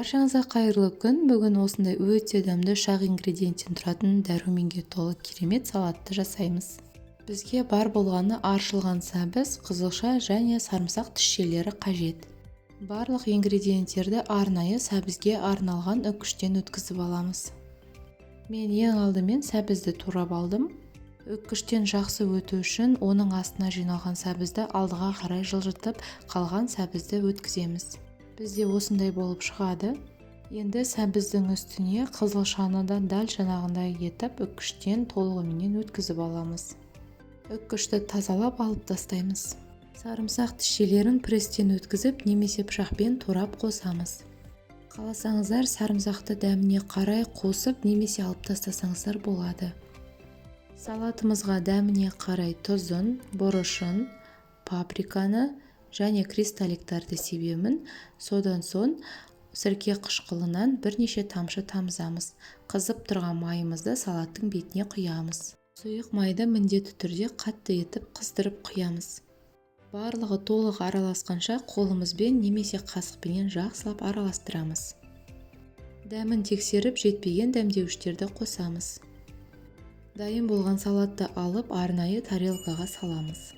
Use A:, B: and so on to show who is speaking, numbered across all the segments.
A: Баршаңызға қайырлы күн. Бүгін осындай өте дәмді шақ ингредиенттен тұратын дәруменге толы керемет салатты жасаймыз. Бізге бар болғаны аршылған сәбіз, қызылша және сарымсақ тісшелері қажет. Барлық ингредиенттерді арнайы сәбізге арналған үккіштен өткізіп аламыз. Мен ең алдымен сәбізді турап алдым. Үккіштен жақсы өту үшін оның астына жиналған сәбізді алдыға қарай жылжытып, қалған сәбізді өткіземіз. Бізде осындай болып шығады. Енді сәбіздің үстіне қызылшаны да дәл жаңағындай етіп үккіштен толығымен өткізіп аламыз. Үккішті тазалап алып тастаймыз. Сарымсақ тісшелерін пресстен өткізіп немесе пышақпен турап қосамыз. Қаласаңыздар сарымсақты дәміне қарай қосып немесе алып тастасаңыздар болады. Салатымызға дәміне қарай тұзын, бұрышын, паприканы және кристалликтарды себемін. Содан соң сірке қышқылынан бірнеше тамшы тамызамыз. Қызып тұрған майымызды салаттың бетіне құямыз. Сұйық майды міндетті түрде қатты етіп қыздырып құямыз. Барлығы толық араласқанша қолымызбен немесе қасықпенен жақсылап араластырамыз. Дәмін тексеріп жетпеген дәмдеуіштерді қосамыз. Дайын болған салатты алып арнайы тарелкаға саламыз.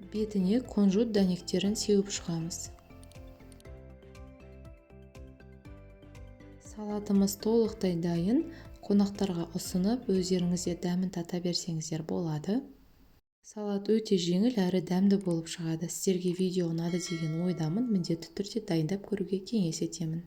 A: Бетіне кунжут дәнектерін сеуіп шығамыз. Салатымыз толықтай дайын. Қонақтарға ұсынып, өздеріңізде дәмін тата берсеңіздер болады. Салат өте жеңіл әрі дәмді болып шығады. Сіздерге видео ұнады деген ойдамын. Міндетті түрде дайындап көруге кеңес етемін.